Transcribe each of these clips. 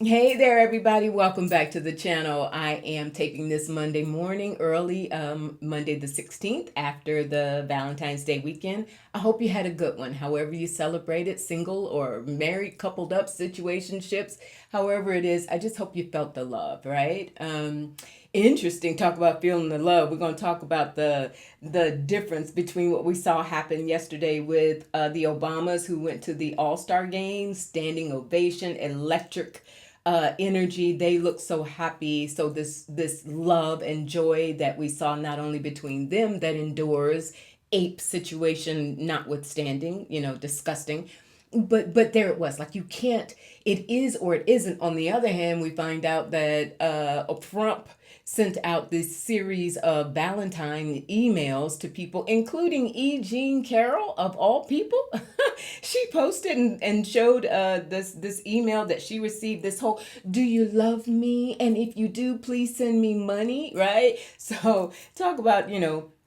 Hey there, everybody. Welcome back to the channel. I am taping this Monday morning early, Monday the 16th, after the Valentine's Day weekend. I hope you had a good one, however you celebrated, single or married, coupled up, situationships, however it is. I just hope you felt the love, right? Interesting. Talk about feeling the love. We're going to talk about the difference between what we saw happen yesterday with the Obamas who went to the All-Star game, standing ovation, electric energy. They look so happy. So this love and joy that we saw not only between them that endures, ape situation notwithstanding, disgusting, but there it was. Like, you can't, it is or it isn't. On the other hand, we find out that Trump sent out this series of Valentine emails to people, including E. Jean Carroll, of all people. She posted and showed this email that she received, this whole, do you love me? And if you do, please send me money, right? So talk about,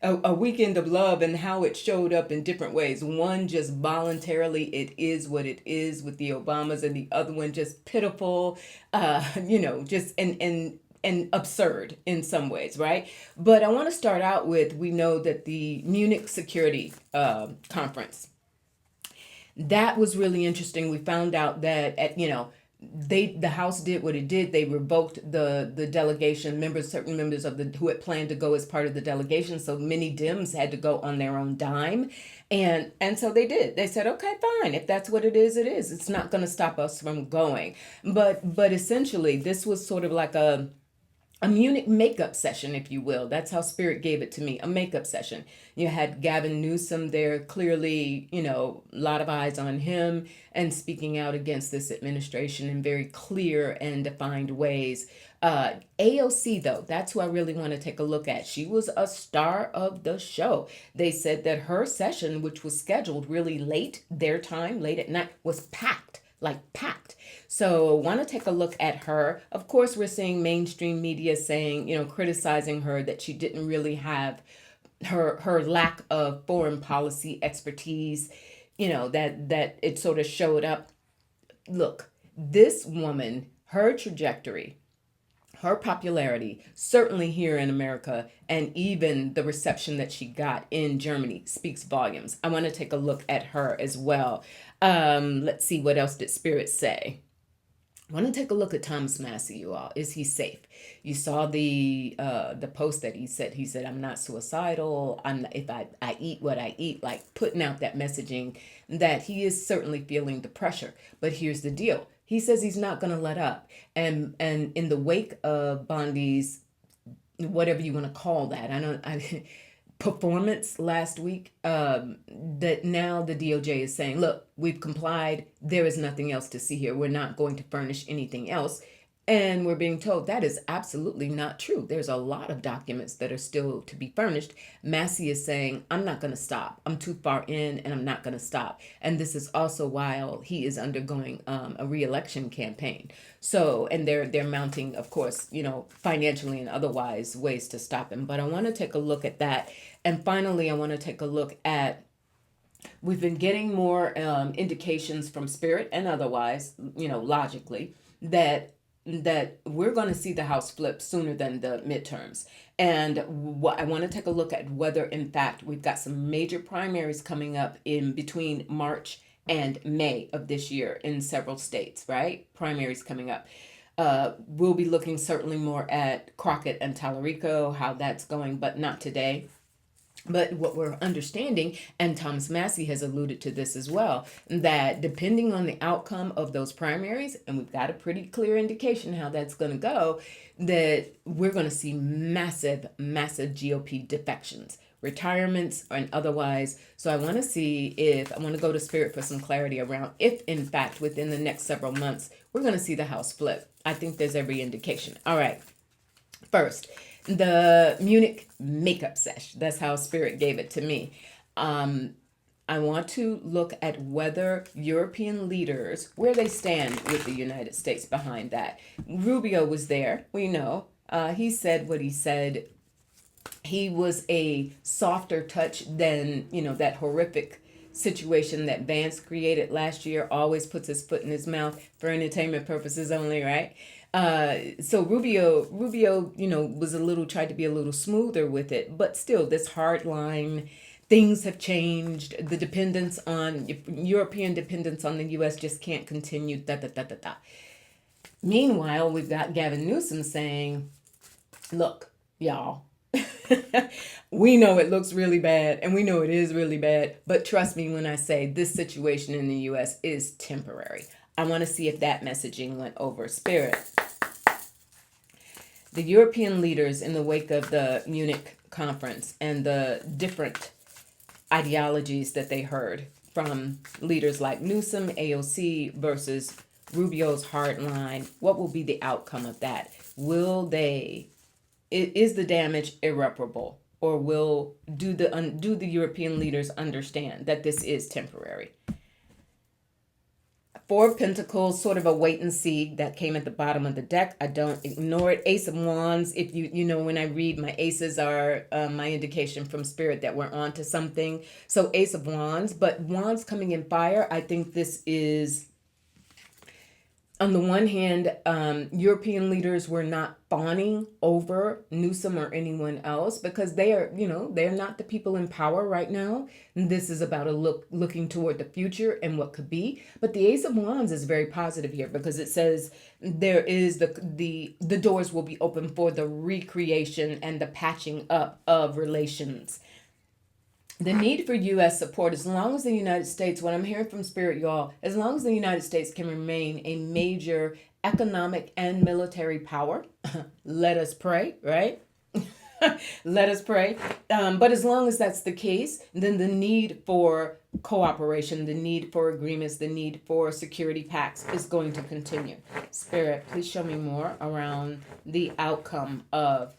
a weekend of love and how it showed up in different ways. One just voluntarily, it is what it is with the Obamas, and the other one just pitiful, just and absurd in some ways, right? But I want to start out with, we know that the Munich Security Conference, that was really interesting. We found out that the House did what it did. They revoked the delegation members, certain members of the who had planned to go as part of the delegation. So many Dems had to go on their own dime, and so they did. They said, okay, fine, if that's what it is, it is. It's not going to stop us from going. But essentially, this was sort of like a Munich makeup session, if you will. That's how Spirit gave it to me, a makeup session. You had Gavin Newsom there, clearly, a lot of eyes on him and speaking out against this administration in very clear and defined ways. AOC, though, that's who I really want to take a look at. She was a star of the show. They said that her session, which was scheduled really late, their time, late at night, was packed, like packed. So want to take a look at her. Of course, we're seeing mainstream media saying, criticizing her, that she didn't really have her lack of foreign policy expertise, that it sort of showed up. Look, this woman, her trajectory, her popularity, certainly here in America, and even the reception that she got in Germany speaks volumes. I want to take a look at her as well. Let's see, what else did Spirit say? I want to take a look at Thomas Massie, you all. Is he safe? You saw the post that he said. He said, I'm not suicidal. If I eat what I eat, like putting out that messaging that he is certainly feeling the pressure. But here's the deal. He says he's not going to let up. And in the wake of Bondi's, whatever you want to call that, performance last week, that now the DOJ is saying, look, we've complied. There is nothing else to see here. We're not going to furnish anything else. And we're being told that is absolutely not true. There's a lot of documents that are still to be furnished. Massie is saying, I'm not going to stop. I'm too far in and I'm not going to stop. And this is also while he is undergoing a re-election campaign. So, and they're mounting, of course, financially and otherwise ways to stop him. But I want to take a look at that. And finally, I want to take a look at, we've been getting more indications from Spirit and otherwise, logically, that we're going to see the House flip sooner than the midterms. And I want to take a look at whether, in fact, we've got some major primaries coming up in between March and May of this year in several states, right? Primaries coming up. We'll be looking certainly more at Crockett and Tallarico, how that's going, but not today. But what we're understanding, and Thomas Massie has alluded to this as well, that depending on the outcome of those primaries, and we've got a pretty clear indication how that's going to go, that we're going to see massive, massive GOP defections, retirements, and otherwise. So I want to go to Spirit for some clarity around if, in fact, within the next several months, we're going to see the House flip. I think there's every indication. All right. First, the Munich makeup sesh. That's how Spirit gave it to me. I want to look at whether European leaders, where they stand with the United States behind that. Rubio was there, we know. He said what he said. He was a softer touch than, that horrific situation that Vance created last year, always puts his foot in his mouth for entertainment purposes only, right? So Rubio, was tried to be a little smoother with it, but still, this hard line. Things have changed. The dependence on European dependence on the U.S. just can't continue. Da da da da da. Meanwhile, we've got Gavin Newsom saying, "Look, y'all." We know it looks really bad and we know it is really bad, but trust me when I say this situation in the US is temporary. I want to see if that messaging went over. Spirit. The European leaders, in the wake of the Munich conference and the different ideologies that they heard from leaders like Newsome, AOC versus Rubio's hard line, what will be the outcome of that? Is the damage irreparable, or do the European leaders understand that this is temporary? Four of Pentacles, sort of a wait and see that came at the bottom of the deck. I don't ignore it. Ace of Wands. If when I read, my aces are my indication from Spirit that we're on to something. So Ace of Wands, but Wands coming in fire. I think this is, on the one hand, European leaders were not fawning over Newsom or anyone else because they're not the people in power right now. And this is about looking toward the future and what could be. But the Ace of Wands is very positive here because it says there is the doors will be open for the recreation and the patching up of relations. The need for U.S. support, as long as the United States, what I'm hearing from Spirit, y'all, as long as the United States can remain a major economic and military power, let us pray, right? Let us pray. But as long as that's the case, then the need for cooperation, the need for agreements, the need for security pacts is going to continue. Spirit, please show me more around the outcome of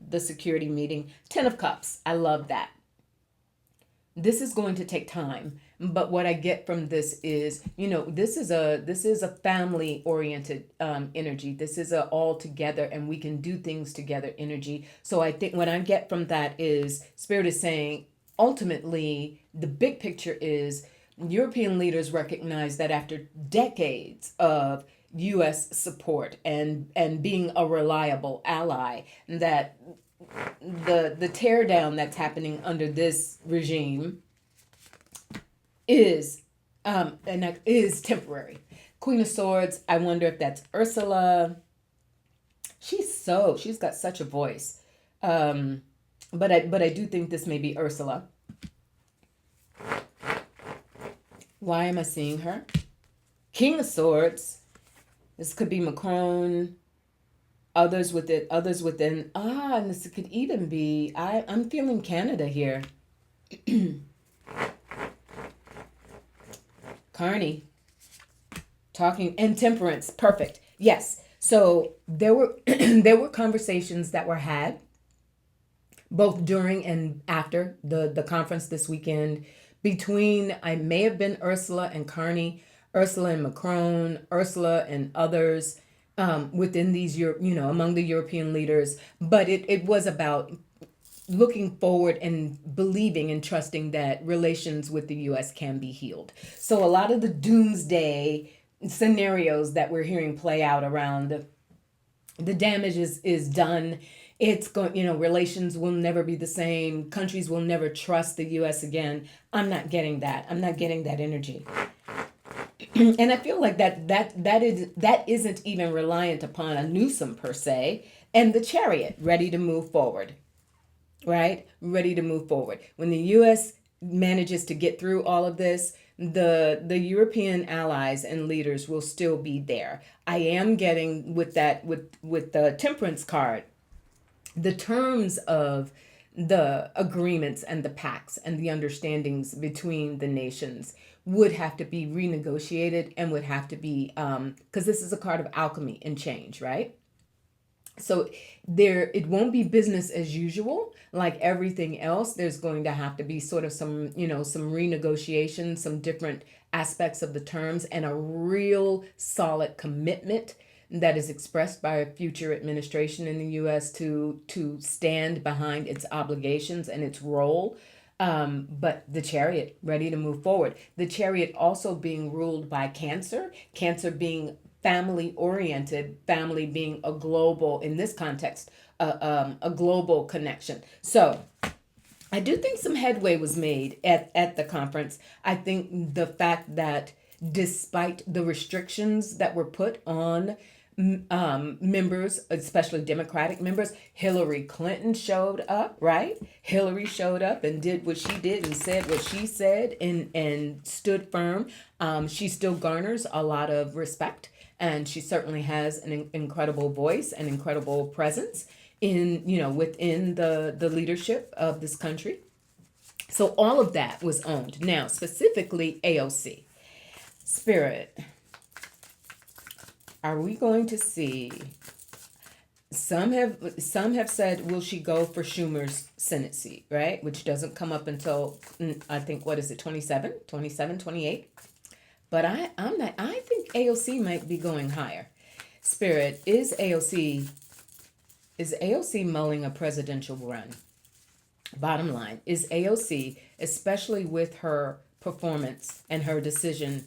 the security meeting. 10 of Cups. I love that. This is going to take time, but what I get from this is, this is a family oriented energy. This is a all together and we can do things together energy. So I think what I get from that is Spirit is saying, ultimately, the big picture is European leaders recognize that after decades of U.S. support and being a reliable ally, that the tear down that's happening under this regime is temporary. Queen of Swords, I wonder if that's Ursula. She's got such a voice. But I do think this may be Ursula. Why am I seeing her? King of Swords. This could be Macron. Others within. And this could even be, I'm feeling Canada here. Carney. Talking, and Temperance. Perfect. Yes. So there were there were conversations that were had both during and after the conference this weekend between, I may have been Ursula and Carney, Ursula and Macron, Ursula and others, within these, among the European leaders. But it was about looking forward and believing and trusting that relations with the U.S. can be healed. So a lot of the doomsday scenarios that we're hearing play out around the damage is done. It's going, relations will never be the same. Countries will never trust the U.S. again. I'm not getting that. I'm not getting that energy. And I feel like that isn't even reliant upon a Newsome per se, and the Chariot ready to move forward, right? Ready to move forward. When the U.S. manages to get through all of this, the European allies and leaders will still be there. I am getting with the Temperance card, the terms of the agreements and the pacts and the understandings between the nations would have to be renegotiated and would have to be, because this is a card of alchemy and change, right? So it won't be business as usual. Like everything else, there's going to have to be sort of some renegotiation, some different aspects of the terms, and a real solid commitment that is expressed by a future administration in the U.S. to stand behind its obligations and its role But the Chariot, ready to move forward. The Chariot also being ruled by Cancer, Cancer being family oriented, family being a global, in this context, a global connection. So I do think some headway was made at the conference. I think the fact that despite the restrictions that were put on members, especially Democratic members, Hillary Clinton showed up, right? Hillary showed up and did what she did and said what she said and stood firm. She still garners a lot of respect, and she certainly has an incredible voice and incredible presence in, within the leadership of this country. So all of that was owned. Now, specifically AOC. Spirit, are we going to see, some have said, will she go for Schumer's Senate seat, right? Which doesn't come up until, I think, what is it, 27, 28? But I think AOC might be going higher. Spirit, is AOC mulling a presidential run? Bottom line, is AOC, especially with her performance and her decision,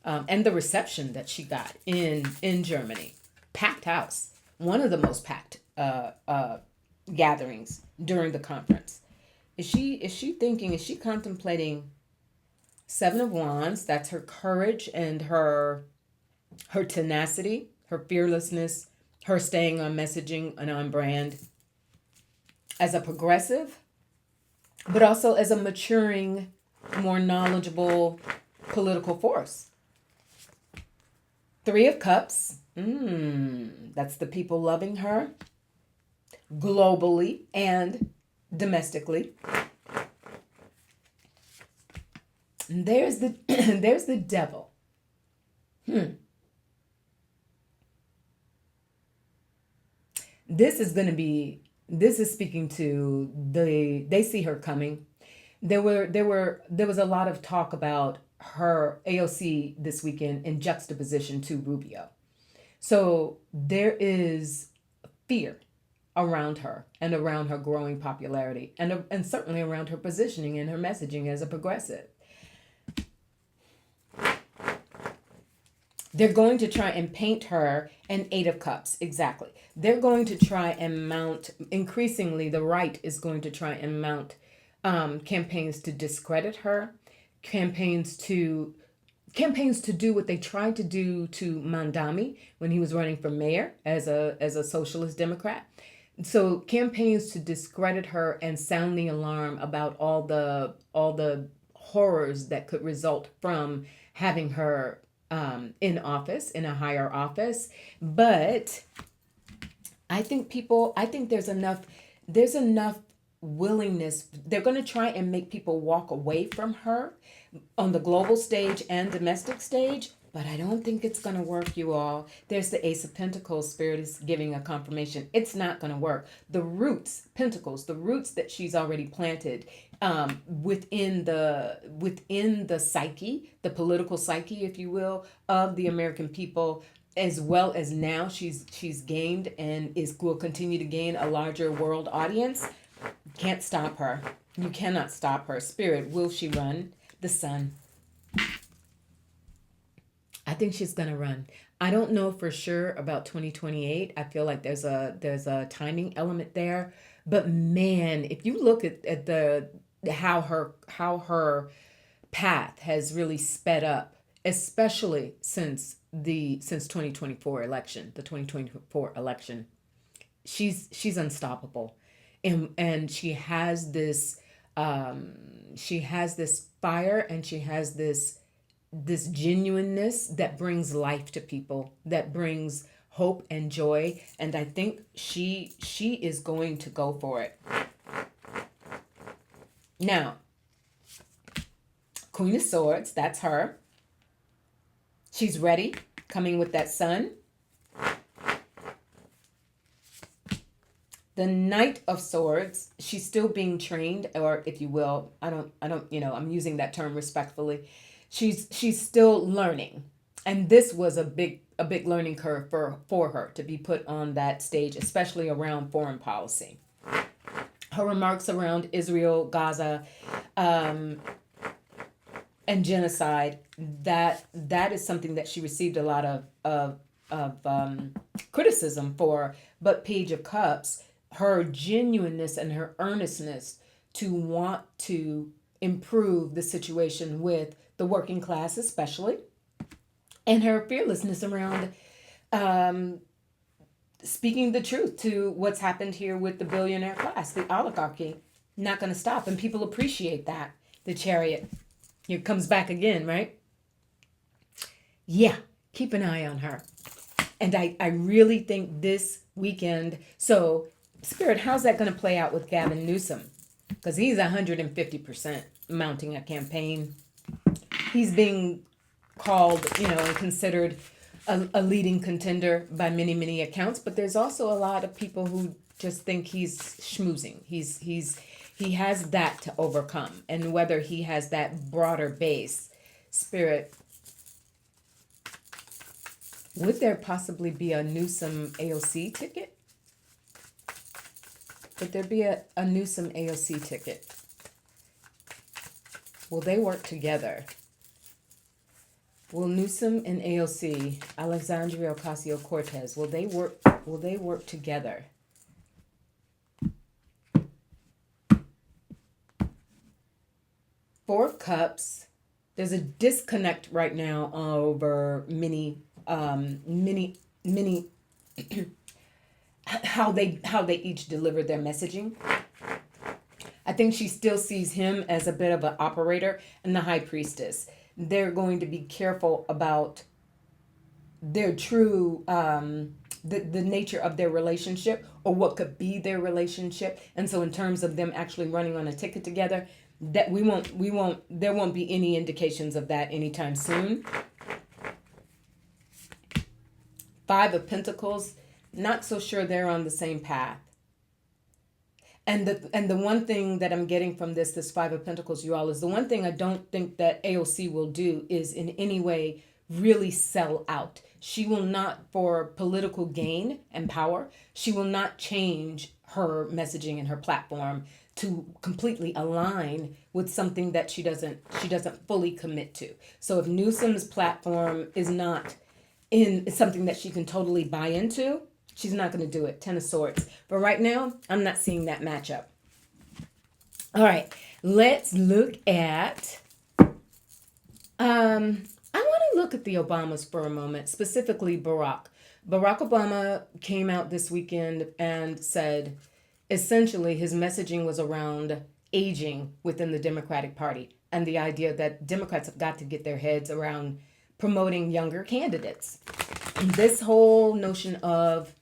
and the reception that she got in Germany, packed house, one of the most packed gatherings during the conference. Is she contemplating Seven of Wands? That's her courage and her tenacity, her fearlessness, her staying on messaging and on brand as a progressive, but also as a maturing, more knowledgeable political force. Three of Cups. That's the people loving her globally and domestically. And there's the there's the devil. This is speaking to they see her coming. There was a lot of talk about her AOC this weekend in juxtaposition to Rubio. So there is fear around her and around her growing popularity and certainly around her positioning and her messaging as a progressive. They're going to try and paint her an Eight of Cups. Exactly. They're going to try and mount, increasingly, the right is going to try and mount campaigns to discredit her, campaigns to do what they tried to do to Mandami when he was running for mayor as a socialist Democrat. So campaigns to discredit her and sound the alarm about all the horrors that could result from having her in office, in a higher office. But I think there's enough willingness. They're going to try and make people walk away from her on the global stage and domestic stage, but I don't think it's going to work, you all. There's the Ace of Pentacles. Spirit is giving a confirmation. It's not going to work. The roots, Pentacles, the roots that she's already planted within the psyche, the political psyche, if you will, of the American people, as well as now she's gained and will continue to gain a larger world audience. Can't stop her. You cannot stop her. Spirit, will she run? The Sun. I think she's gonna run. I don't know for sure about 2028. I feel like there's a timing element there. But man, if you look at the how her path has really sped up, especially since 2024 election, the 2024 election, she's unstoppable, and she has this fire, and she has this genuineness that brings life to people, that brings hope and joy, and I think she is going to go for it. Now, Queen of Swords, that's her. She's ready, coming with that Sun. The Knight of Swords, she's still being trained, or if you will, I don't, I'm using that term respectfully. She's still learning. And this was a big learning curve for her to be put on that stage, especially around foreign policy. her remarks around Israel, Gaza, um, and genocide, that is something that she received a lot of criticism for. But Page of Cups, her genuineness and her earnestness to want to improve the situation with the working class, especially, and her fearlessness around um, speaking the truth to what's happened here with the billionaire class, the oligarchy, not going to stop. And people appreciate that. The chariot here comes back again, right? Yeah, keep an eye on her. And I really think this weekend, so Spirit, how's that going to play out with Gavin Newsom? Because he's 150% mounting a campaign. He's being called, and considered a leading contender by many, many accounts. But there's also a lot of people who just think he's schmoozing. He has that to overcome. And whether he has that broader base, Spirit, would there possibly be a Newsome AOC ticket? Would there be a Newsome AOC ticket? Will they work together? Will Newsome and AOC, Alexandria Ocasio-Cortez, will they work together? Four of Cups. There's a disconnect right now over many how they each deliver their messaging. I think she still sees him as a bit of an operator, and the high priestess. They're going to be careful about their true the nature of their relationship, or what could be their relationship. And so in terms of them actually running on a ticket together, that there won't be any indications of that anytime soon. Five of Pentacles, not so sure they're on the same path. And the one thing that I'm getting from this Five of Pentacles, you all, is the one thing I don't think that AOC will do is in any way really sell out. She will not, for political gain and power, she will not change her messaging and her platform to completely align with something that she doesn't fully commit to. So if Newsom's platform is not in something that she can totally buy into, she's not going to do it. Ten of Swords. But right now, I'm not seeing that matchup. All right, let's look at I want to look at the Obamas for a moment, specifically Barack. Barack Obama came out this weekend and said essentially his messaging was around aging within the Democratic Party, and the idea that Democrats have got to get their heads around promoting younger candidates. And this whole notion of,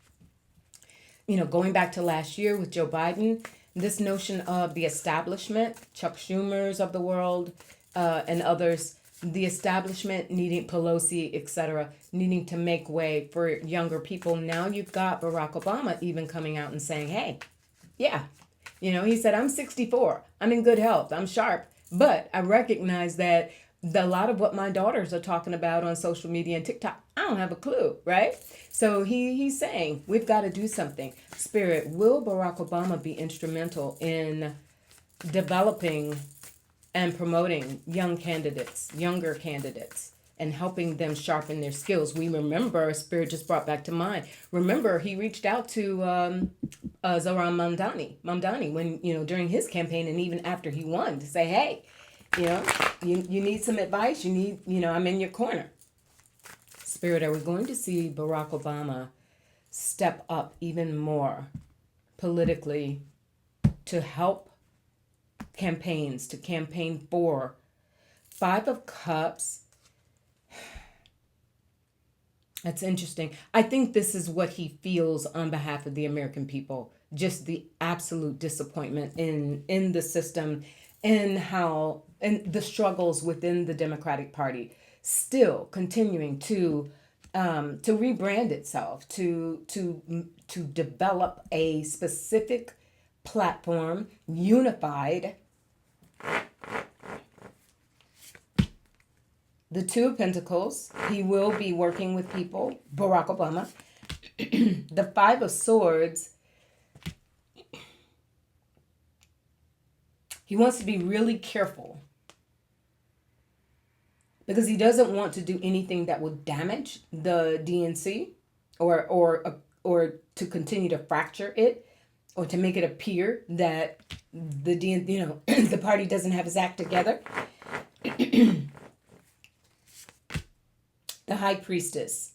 going back to last year with Joe Biden, this notion of the establishment, Chuck Schumer's of the world, and others, the establishment needing Pelosi, etc., needing to make way for younger people. Now you've got Barack Obama even coming out and saying, hey, yeah, he said, I'm 64. I'm in good health. I'm sharp. But I recognize that a lot of what my daughters are talking about on social media and TikTok, I don't have a clue, right? So he's saying we've got to do something. Spirit, will Barack Obama be instrumental in developing and promoting younger candidates, and helping them sharpen their skills? We remember, Spirit just brought back to mind, remember he reached out to Zohran Mamdani when, during his campaign and even after he won, to say, hey, you need some advice, I'm in your corner. Spirit, are we going to see Barack Obama step up even more politically to help campaigns, to campaign for? Five of Cups. That's interesting. I think this is what he feels on behalf of the American people. Just the absolute disappointment in the system, and the struggles within the Democratic Party, still continuing to rebrand itself, to develop a specific platform, unified. The Two of Pentacles, he will be working with people, Barack Obama. The Five of Swords, He wants to be really careful because he doesn't want to do anything that will damage the DNC or to continue to fracture it or to make it appear that the party doesn't have its act together. The high priestess.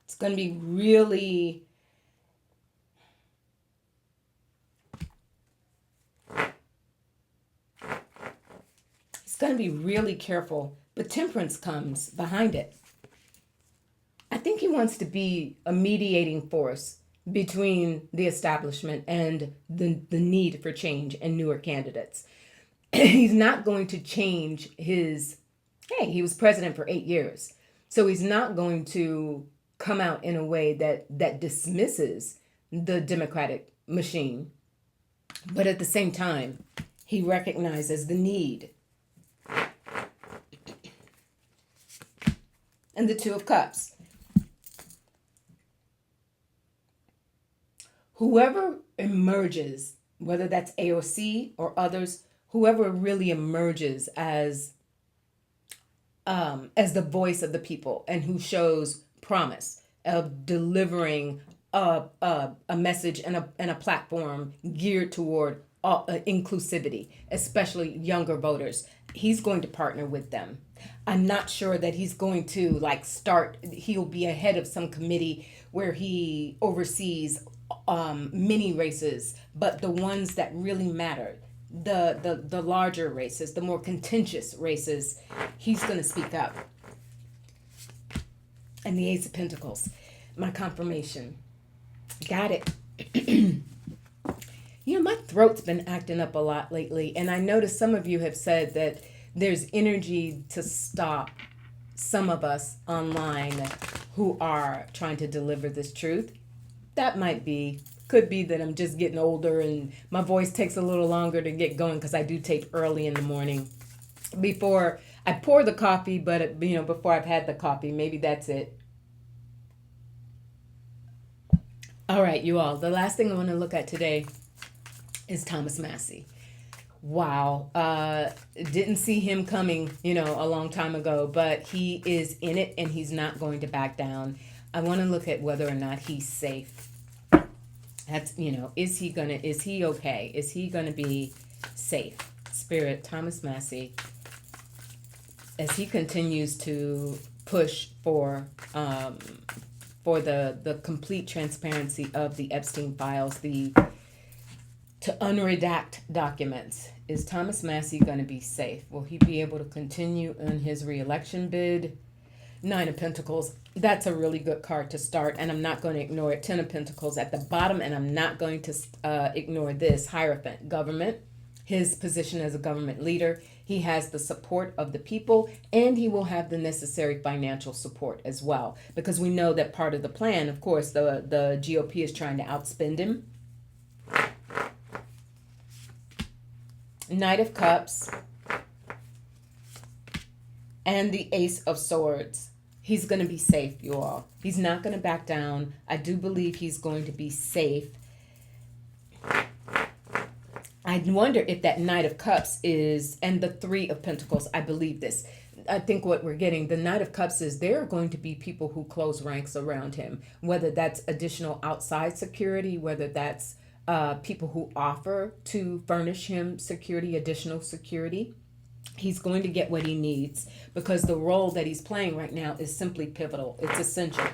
It's going to be really careful, but temperance comes behind it. I think he wants to be a mediating force between the establishment and the need for change and newer candidates. He's not going to change he was president for 8 years. So he's not going to come out in a way that dismisses the Democratic machine. But at the same time, he recognizes the need. And the Two of Cups. Whoever emerges, whether that's AOC or others, whoever really emerges as the voice of the people and who shows promise of delivering a message and a platform geared toward inclusivity, especially younger voters, he's going to partner with them. I'm not sure that he's going to he'll be ahead of some committee where he oversees many races, but the ones that really matter, the larger races, the more contentious races, he's going to speak up. And the Ace of Pentacles, my confirmation. Got it. My throat's been acting up a lot lately, and I noticed some of you have said that there's energy to stop some of us online who are trying to deliver this truth. That could be that I'm just getting older and my voice takes a little longer to get going because I do tape early in the morning before I pour the coffee, but before I've had the coffee. Maybe that's it. All right, you all. The last thing I want to look at today is Thomas Massie. Wow. Didn't see him coming, a long time ago, but he is in it and he's not going to back down. I want to look at whether or not he's safe. That's, is he okay? Is he going to be safe? Spirit, Thomas Massie, as he continues to push for the complete transparency of the Epstein files, to unredact documents. Is Thomas Massie going to be safe? Will he be able to continue in his re-election bid? Nine of Pentacles. That's a really good card to start, and I'm not going to ignore it. Ten of Pentacles at the bottom, and I'm not going to ignore this. Hierophant, government. His position as a government leader. He has the support of the people, and he will have the necessary financial support as well, because we know that part of the plan, of course, the GOP is trying to outspend him. Knight of Cups and the Ace of Swords. He's going to be safe, you all. He's not going to back down. I do believe he's going to be safe. I wonder if that Knight of Cups is, and the Three of Pentacles, I believe this. I think what we're getting, the Knight of Cups is there are going to be people who close ranks around him, whether that's additional outside security, whether that's people who offer to furnish him security, additional security. He's going to get what he needs because the role that he's playing right now is simply pivotal. It's essential.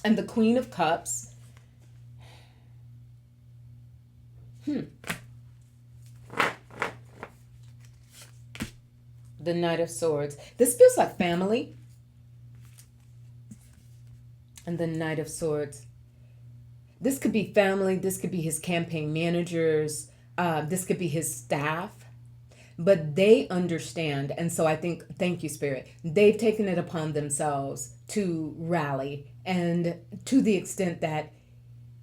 And the Queen of Cups. The Knight of Swords. This feels like family. And the Knight of Swords. This could be family. This could be his campaign managers. This could be his staff. But they understand. And so I think, thank you, Spirit. They've taken it upon themselves to rally. And to the extent that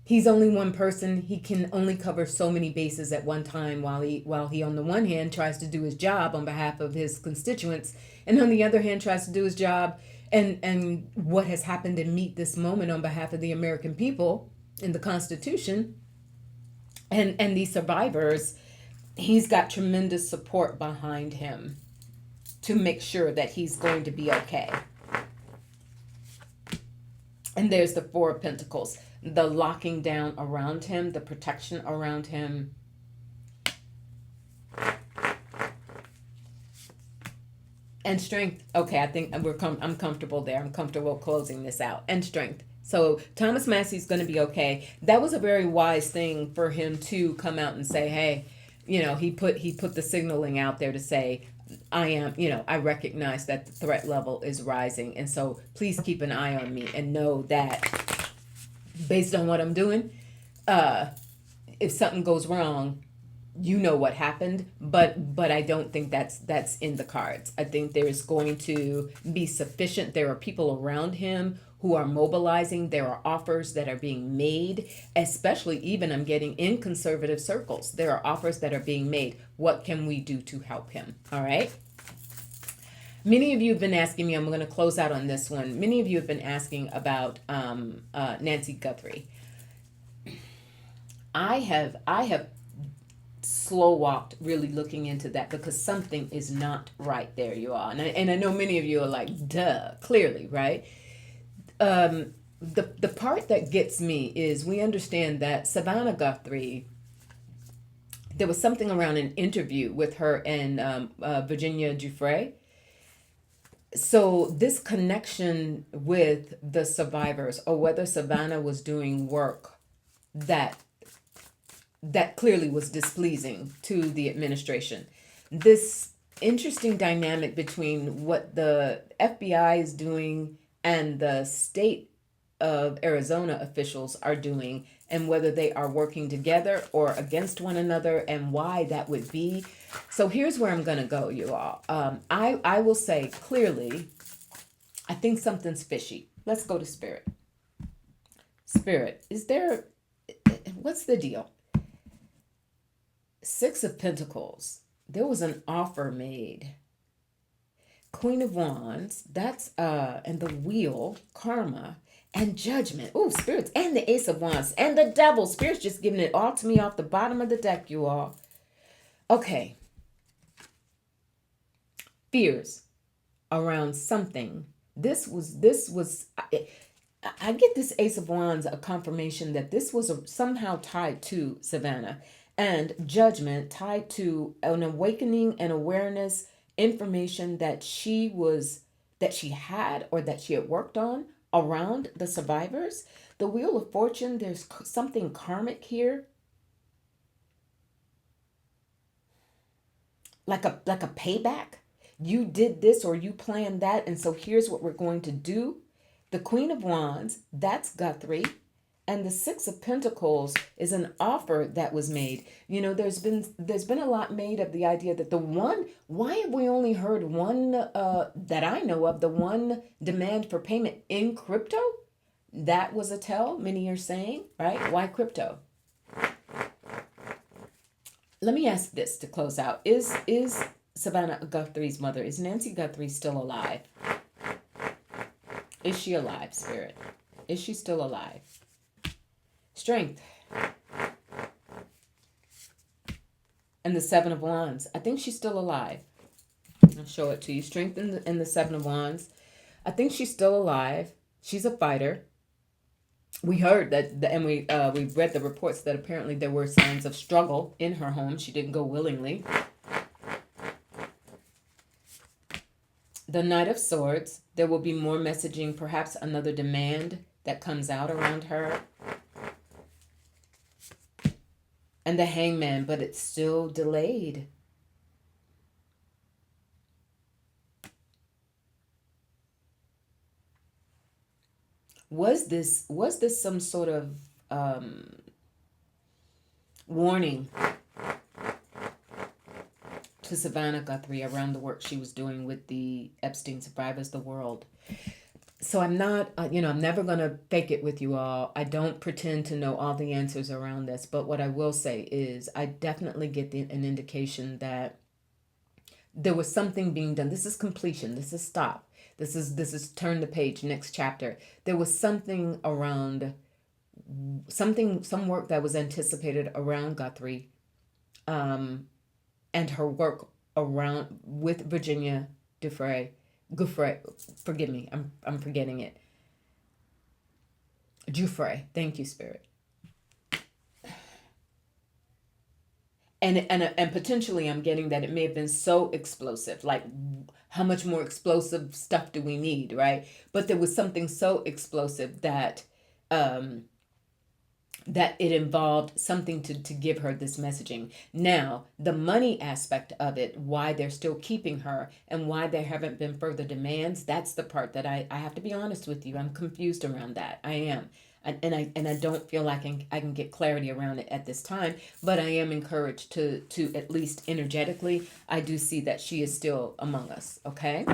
he's only one person, he can only cover so many bases at one time while he on the one hand tries to do his job on behalf of his constituents, and on the other hand tries to do his job and what has happened and meet this moment on behalf of the American people in the Constitution. And these survivors, he's got tremendous support behind him to make sure that he's going to be okay. And there's the Four of Pentacles, the locking down around him, the protection around him. And strength. Okay, I think I'm comfortable there. I'm comfortable closing this out. And strength. So Thomas Massey's going to be okay. That was a very wise thing for him to come out and say, hey, he put the signaling out there to say, I am, I recognize that the threat level is rising. And so please keep an eye on me and know that based on what I'm doing, if something goes wrong, you know what happened, but I don't think that's in the cards. I think there is going to be sufficient. There are people around him who are mobilizing. There are offers that are being made, especially even I'm getting in conservative circles. There are offers that are being made. What can we do to help him? All right. Many of you have been asking me, I'm going to close out on this one. Many of you have been asking about Nancy Guthrie. I have slow walked really looking into that because something is not right there, you all. And I know many of you are like, duh, clearly, right? The part that gets me is we understand that Savannah Guthrie, there was something around an interview with her and Virginia Giuffre. So this connection with the survivors, or whether Savannah was doing work that clearly was displeasing to the administration. This interesting dynamic between what the FBI is doing and the state of Arizona officials are doing, and whether they are working together or against one another, and why that would be. So here's where I'm going to go, you all. I will say clearly, I think something's fishy. Let's go to Spirit. Spirit, what's the deal? Six of Pentacles, there was an offer made. Queen of Wands, that's and the Wheel, Karma, and Judgment. Oh, Spirits, and the Ace of Wands, and the Devil. Spirit's just giving it all to me off the bottom of the deck, you all. Okay. Fears around something. This was I get this Ace of Wands a confirmation that this was somehow tied to Savannah, and Judgment tied to an awakening and awareness, information that she had or that she had worked on around the survivors. The Wheel of Fortune, there's something karmic here, like a payback. You did this or you planned that, and so here's what we're going to do. The Queen of Wands, that's Guthrie. And the Six of Pentacles is an offer that was made. There's been a lot made of the idea that why have we only heard one that I know of, the one demand for payment in crypto? That was a tell, many are saying, right? Why crypto? Let me ask this to close out. Is Savannah Guthrie's mother, is Nancy Guthrie still alive? Is she alive, Spirit? Is she still alive? Strength. And the Seven of Wands. I think she's still alive. I'll show it to you. Strength in the Seven of Wands. I think she's still alive. She's a fighter. We heard that, and we read the reports that apparently there were signs of struggle in her home. She didn't go willingly. The Knight of Swords. There will be more messaging, perhaps another demand that comes out around her. And the Hangman, but it's still delayed. Was this some sort of warning to Savannah Guthrie around the work she was doing with the Epstein survivors, the world? So I'm not, I'm never going to fake it with you all. I don't pretend to know all the answers around this. But what I will say is I definitely get an indication that there was something being done. This is completion. This is stop. This is turn the page, next chapter. There was something around some work that was anticipated around Guthrie, and her work around with Virginia Giuffre, forgive me, I'm forgetting it. Giuffre, thank you, Spirit. And potentially I'm getting that it may have been so explosive, like how much more explosive stuff do we need, right? But there was something so explosive that um that it involved something to give her this messaging. Now, the money aspect of it, why they're still keeping her and why there haven't been further demands, that's the part that I have to be honest with you. I'm confused around that. I am. And I don't feel like I can get clarity around it at this time, but I am encouraged to at least energetically, I do see that she is still among us, okay?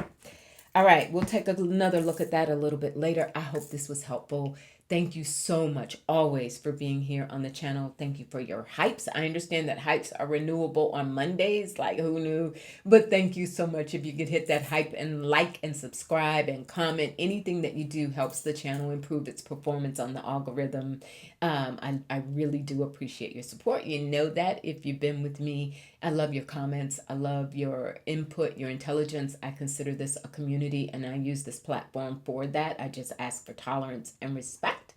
All right, we'll take another look at that a little bit later. I hope this was helpful. Thank you so much always for being here on the channel. Thank you for your hypes. I understand that hypes are renewable on Mondays, like who knew? But thank you so much. If you could hit that hype and like and subscribe and comment, anything that you do helps the channel improve its performance on the algorithm. I really do appreciate your support. You know that if you've been with me. I love your comments. I love your input, your intelligence. I consider this a community and I use this platform for that. I just ask for tolerance and respect.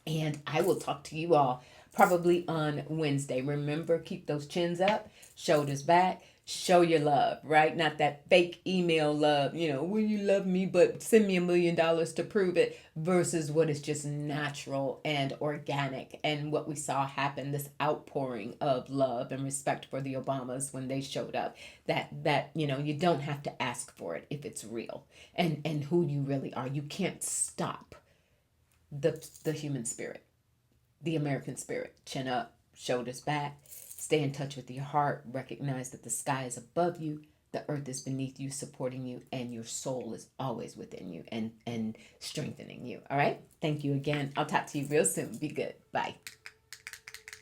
And I will talk to you all probably on Wednesday. Remember, keep those chins up, shoulders back, show your love, right? Not that fake email love, will you love me, but send me $1 million to prove it, versus what is just natural and organic. And what we saw happen, this outpouring of love and respect for the Obamas when they showed up, that you don't have to ask for it if it's real and who you really are. You can't stop the human spirit, the American spirit. Chin up, shoulders back, stay in touch with your heart, recognize that the sky is above you, the earth is beneath you, supporting you, and your soul is always within you and strengthening you. All right? Thank you again. I'll talk to you real soon. Be good. Bye.